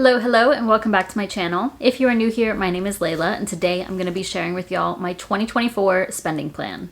Hello, and welcome back to my channel. If you are new here, my name is Layla, and today I'm going to be sharing with y'all my 2024 spending plan.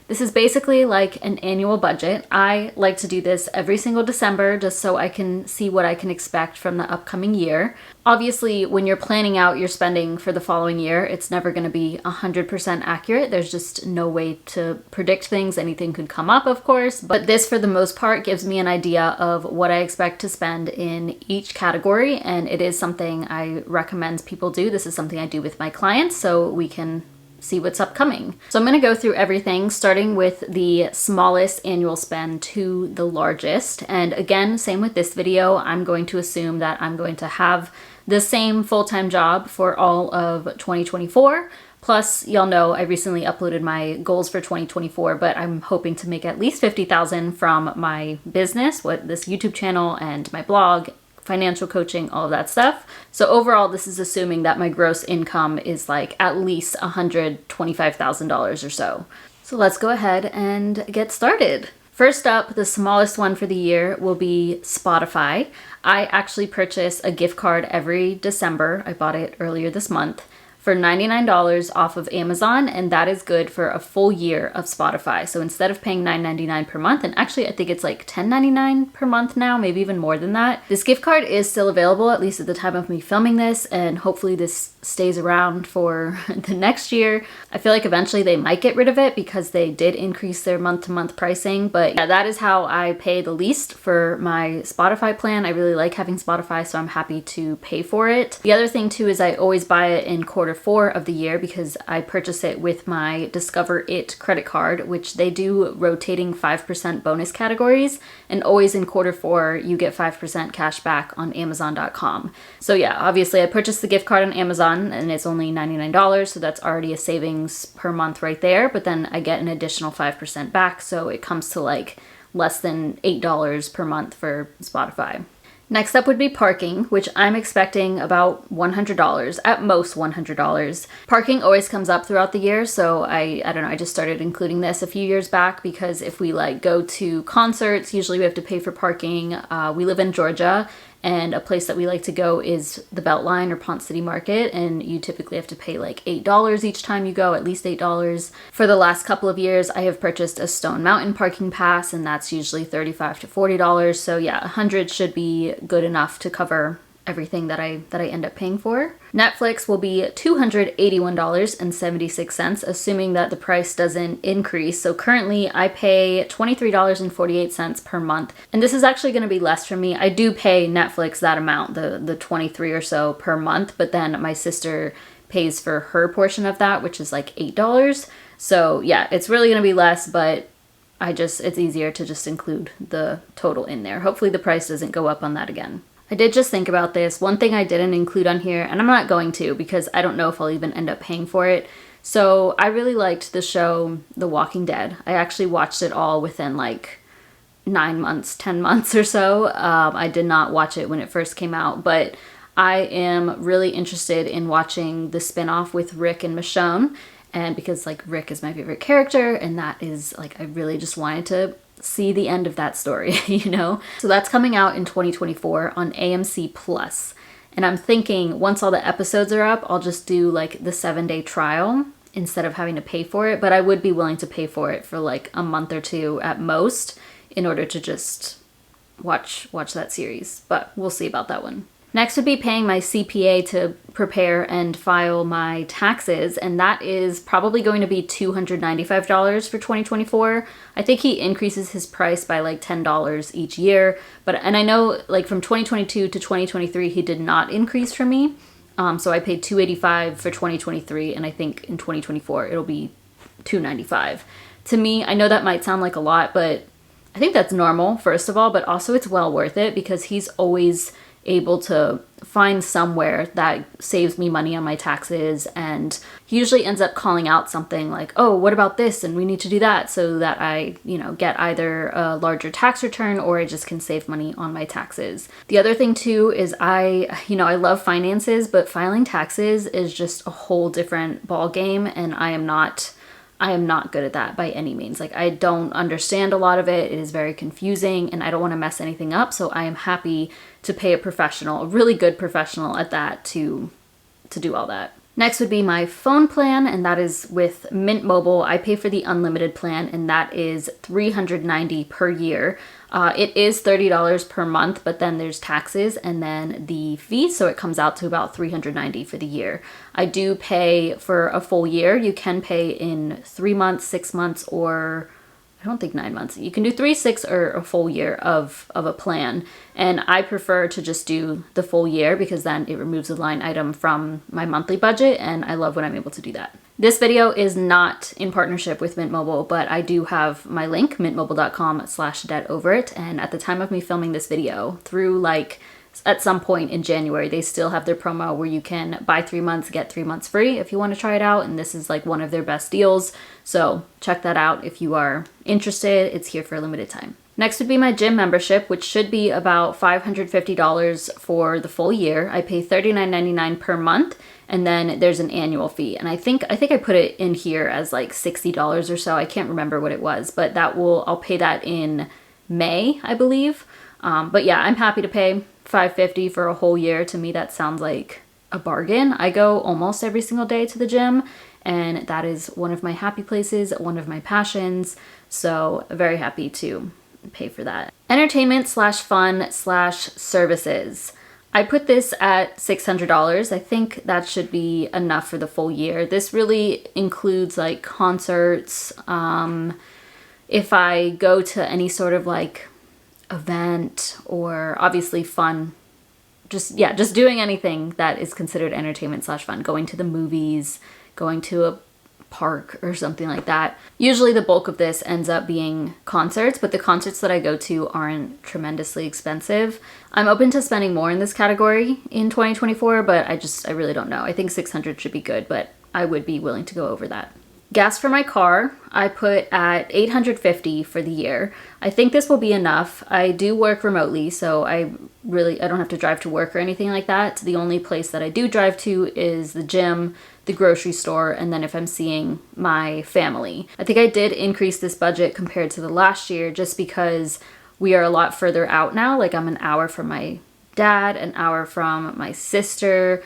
This is basically like an annual budget. I like to do this every single December just so I can see what I can expect from the upcoming year. Obviously, when you're planning out your spending for the following year, it's never going to be 100% accurate. There's just no way to predict things. Anything could come up, of course, but this for the most part gives me an idea of what I expect to spend in each category, and it is something I recommend people do. This is something I do with my clients so we can see what's upcoming. So I'm going to go through everything starting with the smallest annual spend to the largest. And again, same with this video, I'm going to assume that I'm going to have the same full-time job for all of 2024. Plus, y'all know I recently uploaded my goals for 2024, but I'm hoping to make at least $50,000 from my business, this YouTube channel and my blog, financial coaching, all of that stuff. So overall, this is assuming that my gross income is like at least $125,000 or so. So let's go ahead and get started. First up, the smallest one for the year will be Spotify. I actually purchase a gift card every December. I bought it earlier this month for $99 off of Amazon, and that is good for a full year of Spotify. So instead of paying $9.99 per month, and actually I think it's like $10.99 per month now, maybe even more than that, this gift card is still available, at least at the time of me filming this, and hopefully this stays around for the next year. I feel like eventually they might get rid of it because they did increase their month-to-month pricing, but yeah, that is how I pay the least for my Spotify plan. I really like having Spotify, so I'm happy to pay for it. The other thing too is I always buy it in quarter 4 of the year because I purchase it with my Discover It credit card, which they do rotating 5% bonus categories, and always in quarter 4 you get 5% cash back on Amazon.com. So yeah, obviously I purchased the gift card on Amazon and it's only $99, so that's already a savings per month right there, but then I get an additional 5% back, so it comes to like less than $8 per month for Spotify. Next up would be parking, which I'm expecting about $100, at most $100. Parking always comes up throughout the year, so I don't know, I just started including this a few years back because if we like go to concerts, usually we have to pay for parking. We live in Georgia, and a place that we like to go is the Beltline or Ponce City Market, and you typically have to pay like $8 each time you go, at least $8. For the last couple of years, I have purchased a Stone Mountain parking pass, and that's usually $35 to $40. So yeah, $100 should be good enough to cover everything that I end up paying for. Netflix will be $281.76, assuming that the price doesn't increase. So currently I pay $23.48 per month, and this is actually going to be less for me. I do pay Netflix that amount, the 23 or so per month, but then my sister pays for her portion of that, which is like $8. So yeah, it's really going to be less, but it's easier to just include the total in there. Hopefully the price doesn't go up on that again. I did just think about this. One thing I didn't include on here, and I'm not going to because I don't know if I'll even end up paying for it. So I really liked the show The Walking Dead. I actually watched it all within like 9 months, 10 months or so. I did not watch it when it first came out, but I am really interested in watching the spinoff with Rick and Michonne. And because like Rick is my favorite character, and that is like, I really just wanted to see the end of that story, you know? So that's coming out in 2024 on AMC Plus. And I'm thinking once all the episodes are up, I'll just do like the 7-day trial instead of having to pay for it. But I would be willing to pay for it for like a month or two at most in order to just watch that series. But we'll see about that one. Next would be paying my CPA to prepare and file my taxes, and that is probably going to be $295 for 2024. I think he increases his price by like $10 each year, and I know like from 2022 to 2023 he did not increase for me, so I paid $285 for 2023, and I think in 2024 it'll be $295. To me, I know that might sound like a lot, but I think that's normal, first of all, but also it's well worth it because he's always able to find somewhere that saves me money on my taxes, and he usually ends up calling out something like, oh, what about this, and we need to do that, so that I, get either a larger tax return or I just can save money on my taxes. The other thing too is I love finances, but filing taxes is just a whole different ball game, and I am not good at that by any means. Like, I don't understand a lot of it. It is very confusing and I don't want to mess anything up. So I am happy to pay a professional, a really good professional at that, to do all that. Next would be my phone plan, and that is with Mint Mobile. I pay for the unlimited plan, and that is $390 per year. It is $30 per month, but then there's taxes and then the fee, so it comes out to about $390 for the year. I do pay for a full year. You can pay in 3 months, 6 months, or I don't think 9 months. You can do 3, 6, or a full year of a plan. And I prefer to just do the full year because then it removes a line item from my monthly budget, and I love when I'm able to do that. This video is not in partnership with Mint Mobile, but I do have my link, mintmobile.com/debtovert. And at the time of me filming this video, through like at some point in January, they still have their promo where you can buy 3 months, get 3 months free if you want to try it out. And this is like one of their best deals. So check that out if you are interested. It's here for a limited time. Next would be my gym membership, which should be about $550 for the full year. I pay $39.99 per month, and then there's an annual fee. And I think I put it in here as like $60 or so. I can't remember what it was, but I'll pay that in May, I believe. But yeah, I'm happy to pay $550 for a whole year. To me, that sounds like a bargain. I go almost every single day to the gym, and that is one of my happy places, one of my passions. So very happy to pay for that. Entertainment/fun/services. I put this at $600. I think that should be enough for the full year. This really includes like concerts. If I go to any sort of like event, or obviously fun, just doing anything that is considered entertainment/fun, going to the movies, going to a park or something like that. Usually the bulk of this ends up being concerts, but the concerts that I go to aren't tremendously expensive. I'm open to spending more in this category in 2024, but I really don't know. I think 600 should be good, but I would be willing to go over that. Gas for my car, I put at $850 for the year. I think this will be enough. I do work remotely, so I don't have to drive to work or anything like that. The only place that I do drive to is the gym, the grocery store, and then if I'm seeing my family. I think I did increase this budget compared to the last year just because we are a lot further out now. Like I'm an hour from my dad, an hour from my sister,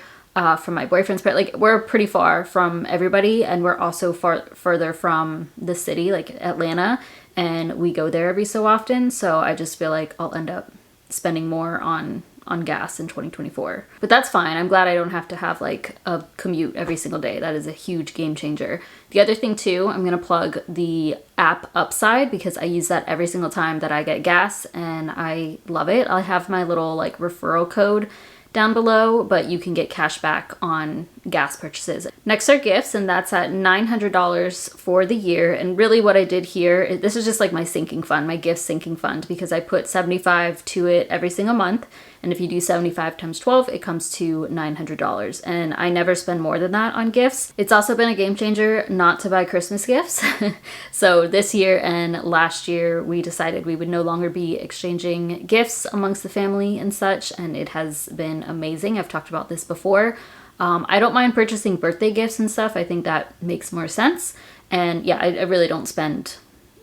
from my boyfriend's parents. Like we're pretty far from everybody, and we're also further from the city, like Atlanta, and we go there every so often. So I just feel like I'll end up spending more on gas in 2024. But that's fine. I'm glad I don't have to have like a commute every single day. That is a huge game changer. The other thing too, I'm gonna plug the app Upside because I use that every single time that I get gas and I love it. I have my little like referral code down below, but you can get cash back on gas purchases. Next are gifts, and that's at $900 for the year. And really what I did here, this is just like my sinking fund, my gift sinking fund, because I put $75 to it every single month. And if you do 75 times 12, it comes to $900. And I never spend more than that on gifts. It's also been a game changer not to buy Christmas gifts. So this year and last year, we decided we would no longer be exchanging gifts amongst the family and such. And it has been amazing. I've talked about this before. I don't mind purchasing birthday gifts and stuff. I think that makes more sense. And yeah, I really don't spend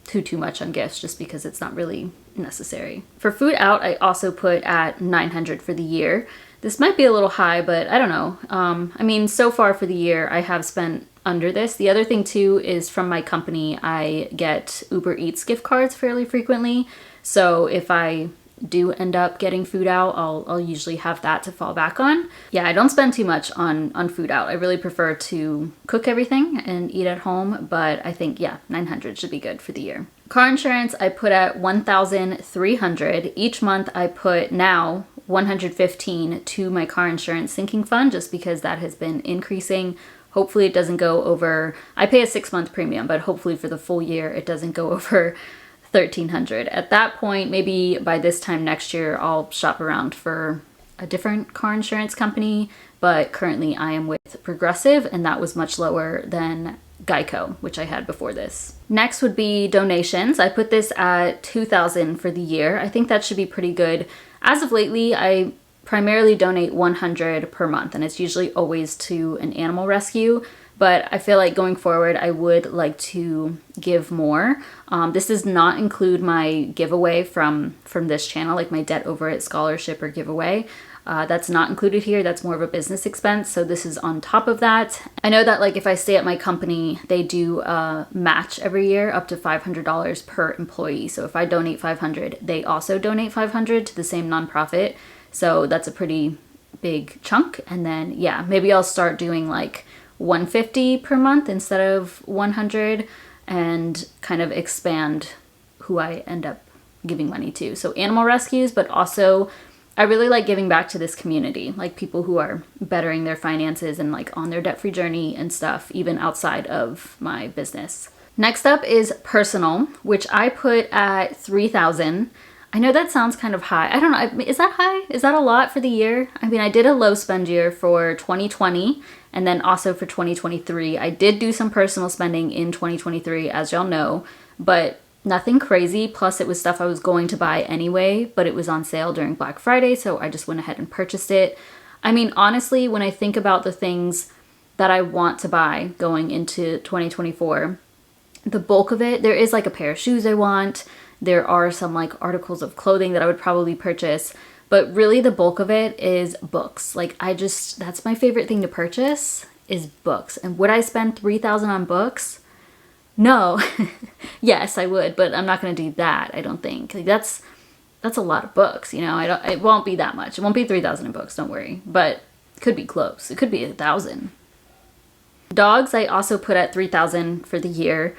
too much on gifts just because it's not really necessary. For food out, I also put at $900 for the year. This might be a little high, but I don't know. I mean, so far for the year, I have spent under this. The other thing too is from my company, I get Uber Eats gift cards fairly frequently. So if I do end up getting food out, I'll usually have that to fall back on. Yeah, I don't spend too much on food out. I really prefer to cook everything and eat at home, but I think, yeah, $900 should be good for the year. Car insurance, I put at $1,300. Each month I put now $115 to my car insurance sinking fund just because that has been increasing. Hopefully it doesn't go over, I pay a 6-month premium, but hopefully for the full year it doesn't go over $1,300. At that point, maybe by this time next year, I'll shop around for a different car insurance company, but currently I am with Progressive, and that was much lower than Geico, which I had before this. Next would be donations. I put this at $2,000 for the year. I think that should be pretty good. As of lately, I primarily donate $100 per month, and it's usually always to an animal rescue. but I feel like going forward, I would like to give more. This does not include my giveaway from this channel, like my Debt Over It scholarship or giveaway. That's not included here. That's more of a business expense. So this is on top of that. I know that like if I stay at my company, they do a match every year up to $500 per employee. So if I donate $500, they also donate $500 to the same nonprofit. So that's a pretty big chunk. And then yeah, maybe I'll start doing like $150 per month instead of $100 and kind of expand who I end up giving money to. So animal rescues, but also I really like giving back to this community, like people who are bettering their finances and like on their debt-free journey and stuff, even outside of my business. Next up is personal, which I put at $3,000. I know that sounds kind of high. I don't know. Is that high? Is that a lot for the year? I mean, I did a low spend year for 2020 and then also for 2023. I did do some personal spending in 2023, as y'all know, but nothing crazy. Plus it was stuff I was going to buy anyway, but it was on sale during Black Friday, so I just went ahead and purchased it. I mean, honestly, when I think about the things that I want to buy going into 2024, the bulk of it, there is like a pair of shoes I want. There are some like articles of clothing that I would probably purchase, but really the bulk of it is books. Like that's my favorite thing to purchase is books. And would I spend $3,000 on books? No. Yes, I would, but I'm not going to do that, I don't think. Like that's a lot of books, you know. It won't be that much. It won't be 3,000 in books, don't worry. But it could be close. It could be 1,000. Dogs, I also put at 3,000 for the year.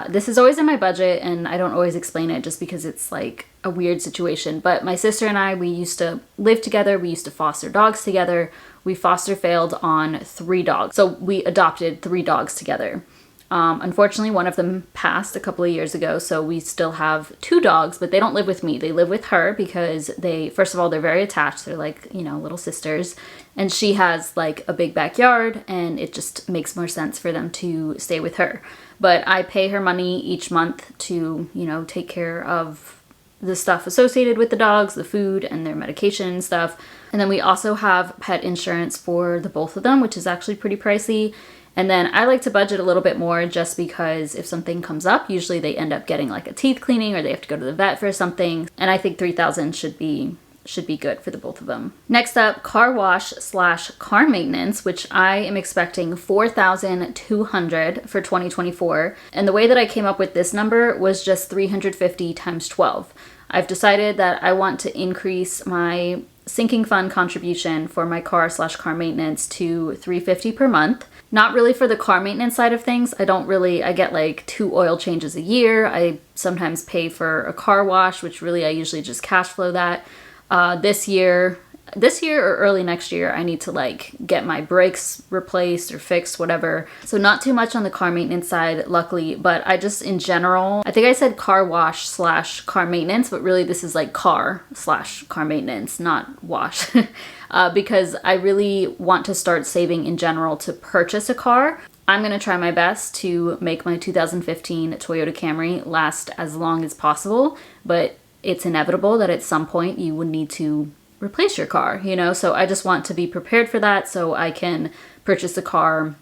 This is always in my budget and I don't always explain it just because it's like a weird situation. But my sister and I, we used to live together. We used to foster dogs together. We foster failed on 3 dogs. So we adopted 3 dogs together. Unfortunately, one of them passed a couple of years ago, so we still have 2 dogs, but they don't live with me. They live with her because first of all, they're very attached. They're like, you know, little sisters. And she has like a big backyard and it just makes more sense for them to stay with her. But I pay her money each month to, you know, take care of the stuff associated with the dogs, the food and their medication and stuff. And then we also have pet insurance for the both of them, which is actually pretty pricey. And then I like to budget a little bit more just because if something comes up, usually they end up getting like a teeth cleaning or they have to go to the vet for something. And I think 3,000 should be good for the both of them. Next up, car wash / car maintenance, which I am expecting 4,200 for 2024. And the way that I came up with this number was just 350 times 12. I've decided that I want to increase my sinking fund contribution for my car / car maintenance to $350 per month. Not really for the car maintenance side of things. I get like 2 oil changes a year. I sometimes pay for a car wash, which really I usually just cash flow that. This year or early next year, I need to like get my brakes replaced or fixed, whatever. So not too much on the car maintenance side, luckily, but I just in general, I think I said car wash / car maintenance, but really this is like car / car maintenance, not wash. Because I really want to start saving in general to purchase a car. I'm going to try my best to make my 2015 Toyota Camry last as long as possible, but it's inevitable that at some point you would need to replace your car, you know? So I just want to be prepared for that so I can purchase a car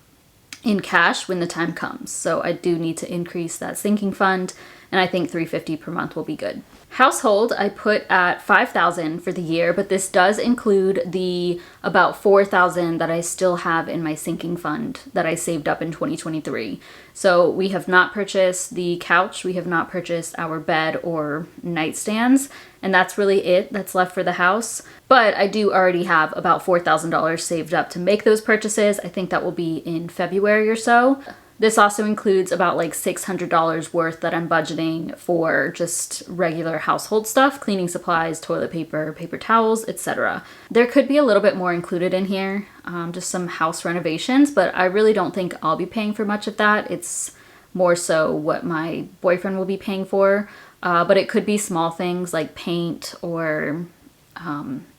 in cash when the time comes. So I do need to increase that sinking fund, and I think $350 per month will be good. Household, I put at $5,000 for the year, but this does include the about $4,000 that I still have in my sinking fund that I saved up in 2023. So we have not purchased the couch, we have not purchased our bed or nightstands, and that's really it that's left for the house. But I do already have about $4,000 saved up to make those purchases. I think that will be in February or so. This also includes about like $600 worth that I'm budgeting for just regular household stuff, cleaning supplies, toilet paper, paper towels, etc. There could be a little bit more included in here, just some house renovations, but I really don't think I'll be paying for much of that. It's more so what my boyfriend will be paying for, but it could be small things like paint or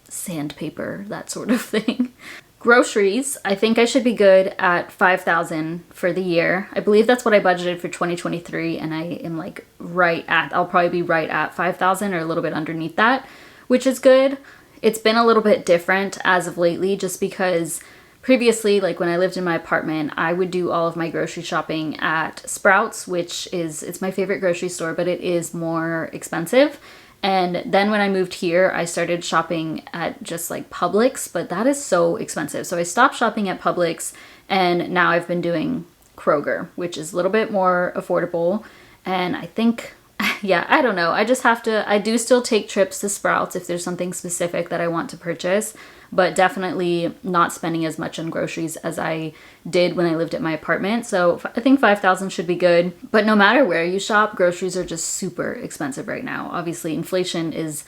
sandpaper, that sort of thing. Groceries, I think I should be good at $5,000 for the year. I believe that's what I budgeted for 2023, and I am like I'll probably be right at $5,000 or a little bit underneath that, which is good. It's been a little bit different as of lately just because Previously, like when I lived in my apartment, I would do all of my grocery shopping at Sprouts, which is, it's my favorite grocery store, but it is more expensive. And then when I moved here, I started shopping at just like Publix, but that is so expensive. So I stopped shopping at Publix, and now I've been doing Kroger, which is a little bit more affordable. And I think, yeah, I don't know. I just have to, I do still take trips to Sprouts if there's something specific that I want to purchase, but definitely not spending as much on groceries as I did when I lived at my apartment. So I think 5,000 should be good. But no matter where you shop, groceries are just super expensive right now. Obviously, inflation is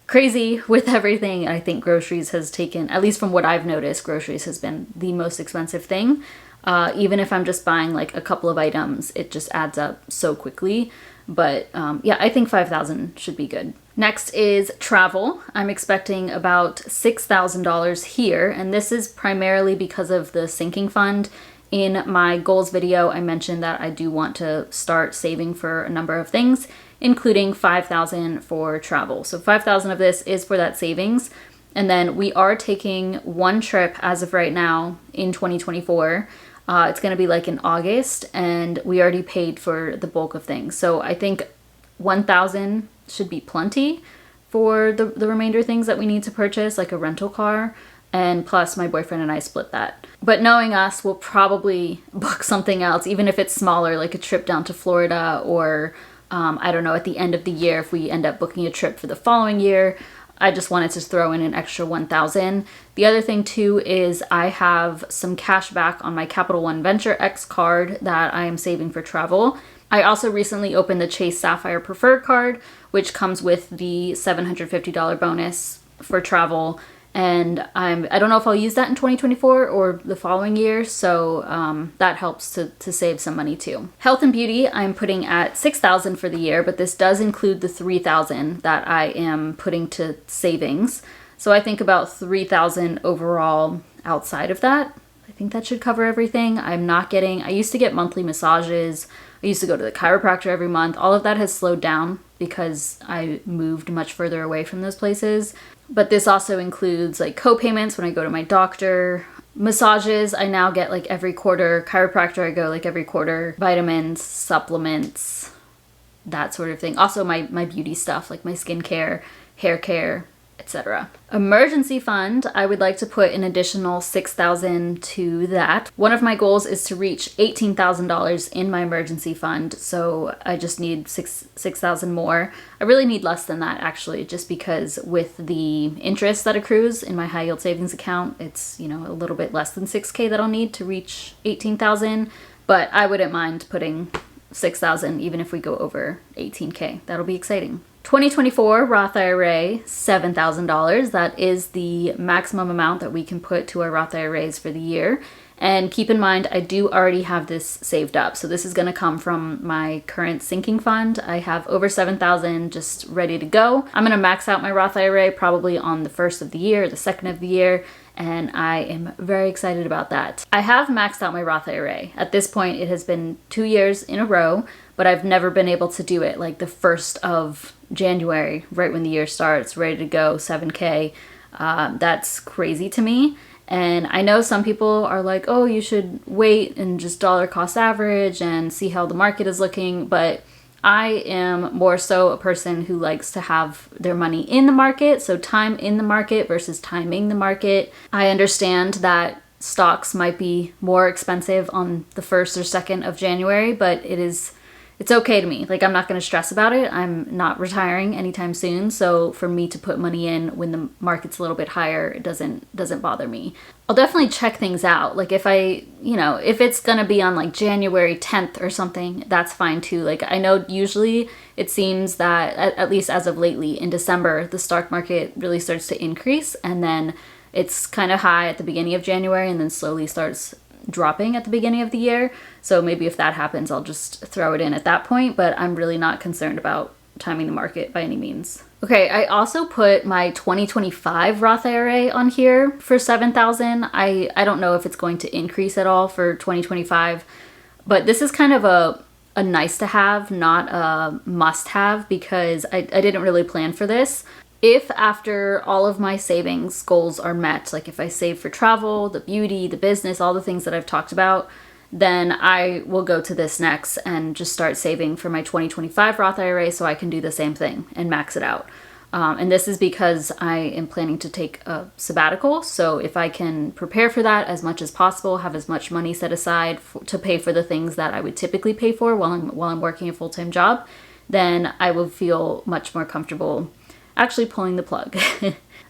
crazy with everything. I think groceries has taken, at least from what I've noticed, groceries has been the most expensive thing. Even if I'm just buying like a couple of items, it just adds up so quickly. But yeah, I think 5,000 should be good. Next is travel. I'm expecting about $6,000 here, and this is primarily because of the sinking fund. In my goals video, I mentioned that I do want to start saving for a number of things, including 5,000 for travel. So 5,000 of this is for that savings. And then we are taking one trip as of right now in 2024. It's going to be like in August, and we already paid for the bulk of things. So I think 1,000 should be plenty for the remainder things that we need to purchase, like a rental car. And plus my boyfriend and I split that. But knowing us, we'll probably book something else, even if it's smaller, like a trip down to Florida, or I don't know, at the end of the year, if we end up booking a trip for the following year. I just wanted to throw in an extra 1,000. The other thing too is I have some cash back on my Capital One Venture X card that I am saving for travel. I also recently opened the Chase Sapphire Preferred card, which comes with the $750 bonus for travel. And I don't know if I'll use that in 2024 or the following year, so that helps to save some money too. Health and beauty, I'm putting at $6,000 for the year, but this does include the $3,000 that I am putting to savings. So I think about $3,000 overall outside of that. I think that should cover everything. I used to get monthly massages. I used to go to the chiropractor every month. All of that has slowed down because I moved much further away from those places. But this also includes like co-payments when I go to my doctor, massages I now get like every quarter, chiropractor I go like every quarter, vitamins, supplements, that sort of thing. Also my beauty stuff like my skincare, hair care, etc. Emergency fund, I would like to put an additional $6,000 to that. One of my goals is to reach $18,000 in my emergency fund, so I just need $6,000 more. I really need less than that actually, just because with the interest that accrues in my high yield savings account, it's, you know, a little bit less than $6,000 that I'll need to reach $18,000, but I wouldn't mind putting $6,000 even if we go over $18,000. That'll be exciting. 2024 Roth IRA, $7,000. That is the maximum amount that we can put to our Roth IRAs for the year. And keep in mind, I do already have this saved up. So this is going to come from my current sinking fund. I have over $7,000 just ready to go. I'm going to max out my Roth IRA probably on the first of the year, the second of the year, and I am very excited about that. I have maxed out my Roth IRA. At this point, it has been 2 years in a row, but I've never been able to do it like the 1st of January, right when the year starts, ready to go, $7,000. That's crazy to me. And I know some people are like, oh, you should wait and just dollar cost average and see how the market is looking. But I am more so a person who likes to have their money in the market. So time in the market versus timing the market. I understand that stocks might be more expensive on the 1st or 2nd of January, but it's okay to me. Like, I'm not going to stress about it. I'm not retiring anytime soon. So for me to put money in when the market's a little bit higher, it doesn't bother me. I'll definitely check things out. Like if it's going to be on like January 10th or something, that's fine too. Like I know usually it seems that at least as of lately in December, the stock market really starts to increase, and then it's kind of high at the beginning of January and then slowly starts dropping at the beginning of the year. So maybe if that happens, I'll just throw it in at that point, but I'm really not concerned about timing the market by any means. Okay, I also put my 2025 Roth IRA on here for $7,000. I don't know if it's going to increase at all for 2025, but this is kind of a nice to have, not a must have, because I didn't really plan for this. If after all of my savings goals are met, like if I save for travel, the beauty, the business, all the things that I've talked about, then I will go to this next and just start saving for my 2025 Roth IRA so I can do the same thing and max it out. And this is because I am planning to take a sabbatical. So if I can prepare for that as much as possible, have as much money set aside to pay for the things that I would typically pay for while I'm working a full-time job, then I will feel much more comfortable actually pulling the plug.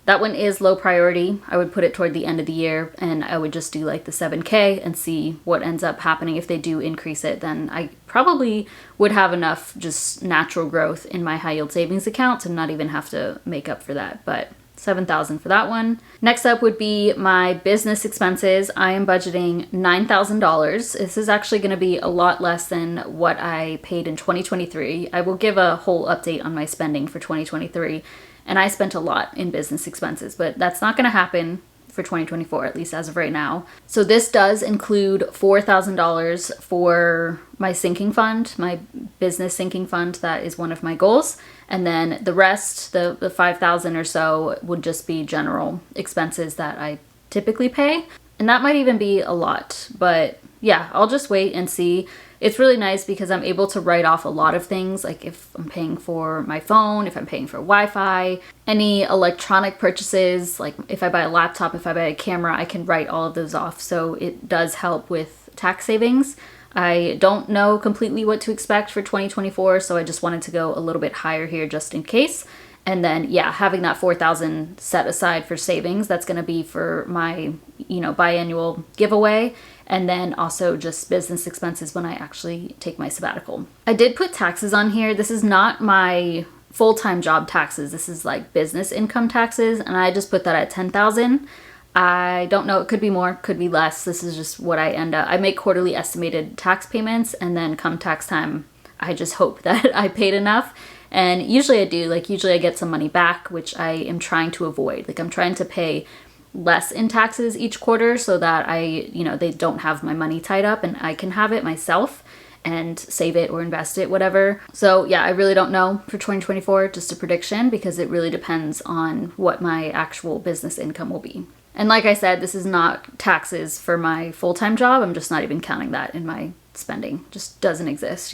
That one is low priority. I would put it toward the end of the year, and I would just do like the 7K and see what ends up happening. If they do increase it, then I probably would have enough just natural growth in my high yield savings account to not even have to make up for that. But 7,000 for that one. Next up would be my business expenses. I am budgeting $9,000. This is actually going to be a lot less than what I paid in 2023. I will give a whole update on my spending for 2023. And I spent a lot in business expenses, but that's not going to happen for 2024, at least as of right now. So this does include $4,000 for my sinking fund, my business sinking fund. That is one of my goals. And then the rest, the 5,000 or so, would just be general expenses that I typically pay. And that might even be a lot, but yeah, I'll just wait and see. It's really nice because I'm able to write off a lot of things, like if I'm paying for my phone, if I'm paying for Wi-Fi, any electronic purchases, like if I buy a laptop, if I buy a camera, I can write all of those off. So it does help with tax savings. I don't know completely what to expect for 2024, so I just wanted to go a little bit higher here just in case. And then, yeah, having that 4,000 set aside for savings, that's going to be for my, biannual giveaway. And then also just business expenses when I actually take my sabbatical. I did put taxes on here. This is not my full-time job taxes. This is like business income taxes. And I just put that at 10,000. I don't know. It could be more, could be less. This is just what I end up. I make quarterly estimated tax payments. And then come tax time, I just hope that I paid enough. And usually I do. Like usually I get some money back, which I am trying to avoid. Like I'm trying to pay less in taxes each quarter so that they don't have my money tied up and I can have it myself and save it or invest it, whatever. So yeah, I really don't know for 2024, just a prediction, because it really depends on what my actual business income will be. And like I said, this is not taxes for my full-time job. I'm just not even counting that in my spending. Just doesn't exist,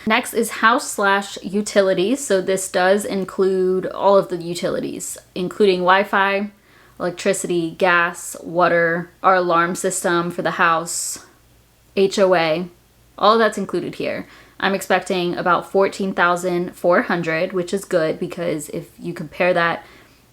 Next is house/utilities. So this does include all of the utilities, including Wi-Fi, electricity, gas, water, our alarm system for the house, HOA, all of that's included here. I'm expecting about $14,400, which is good because if you compare that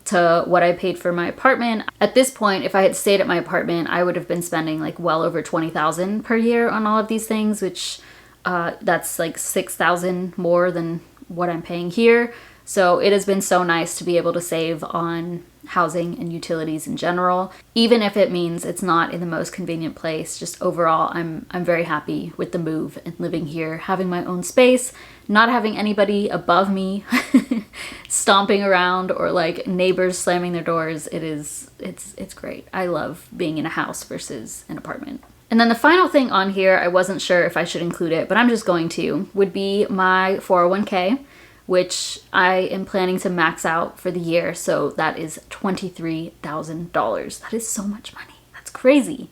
to what I paid for my apartment, at this point, if I had stayed at my apartment, I would have been spending like well over $20,000 per year on all of these things, which that's like $6,000 more than what I'm paying here. So it has been so nice to be able to save on housing and utilities in general, even if it means it's not in the most convenient place. Just overall, I'm very happy with the move and living here, having my own space, not having anybody above me stomping around or like neighbors slamming their doors. It's great. I love being in a house versus an apartment. And then the final thing on here, I wasn't sure if I should include it, but I'm just going to, would be my 401k. Which I am planning to max out for the year. So that is $23,000. That is so much money. That's crazy.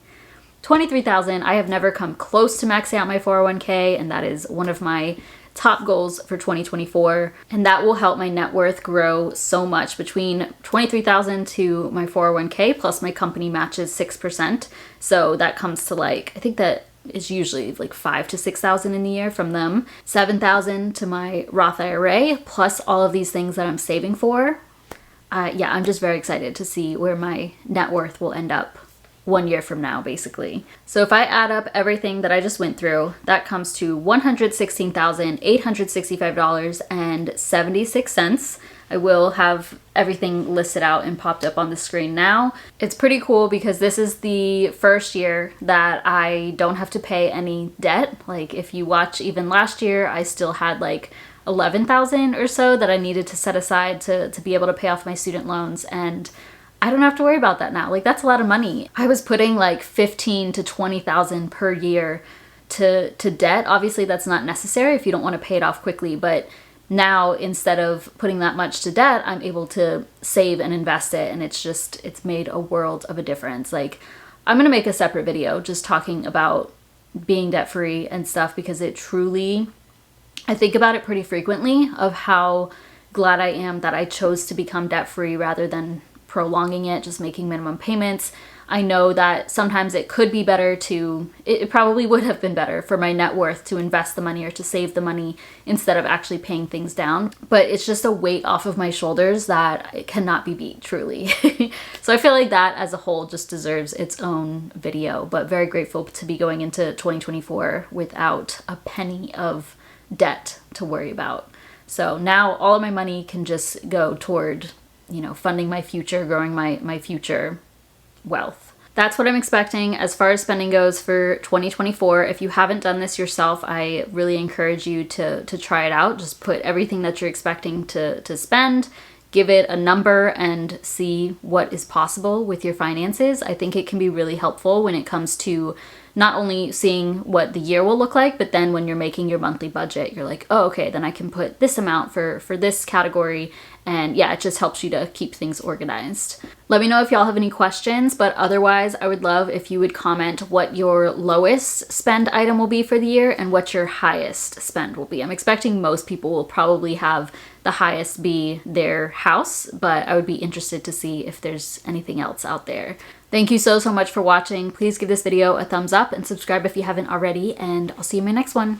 $23,000. I have never come close to maxing out my 401k, and that is one of my top goals for 2024. And that will help my net worth grow so much, between $23,000 to my 401k, plus my company matches 6%. So that comes to I think that is usually like 5,000 to 6,000 in the year from them. 7,000 to my Roth IRA, plus all of these things that I'm saving for. I'm just very excited to see where my net worth will end up 1 year from now, basically. So if I add up everything that I just went through, that comes to $116,865.76. I will have everything listed out and popped up on the screen now. It's pretty cool because this is the first year that I don't have to pay any debt. Like if you watch even last year, I still had like 11,000 or so that I needed to set aside to be able to pay off my student loans. And I don't have to worry about that now. Like that's a lot of money. I was putting like 15 to 20,000 per year to debt. Obviously that's not necessary if you don't want to pay it off quickly, but now instead of putting that much to debt, I'm able to save and invest it. And it's made a world of a difference. Like, I'm going to make a separate video just talking about being debt free and stuff, because it truly, I think about it pretty frequently of how glad I am that I chose to become debt free rather than prolonging it, just making minimum payments. I know that sometimes it could be better it probably would have been better for my net worth to invest the money or to save the money instead of actually paying things down. But it's just a weight off of my shoulders that it cannot be beat, truly. So I feel like that as a whole just deserves its own video, but very grateful to be going into 2024 without a penny of debt to worry about. So now all of my money can just go toward, funding my future, growing my future wealth. That's what I'm expecting as far as spending goes for 2024. If you haven't done this yourself, I really encourage you to try it out. Just put everything that you're expecting to spend, give it a number, and see what is possible with your finances. I think it can be really helpful when it comes to not only seeing what the year will look like, but then when you're making your monthly budget, you're like, oh, okay, then I can put this amount for this category. And yeah, it just helps you to keep things organized. Let me know if y'all have any questions, but otherwise I would love if you would comment what your lowest spend item will be for the year and what your highest spend will be. I'm expecting most people will probably have the highest be their house, but I would be interested to see if there's anything else out there. Thank you so much for watching. Please give this video a thumbs up and subscribe if you haven't already, and I'll see you in my next one.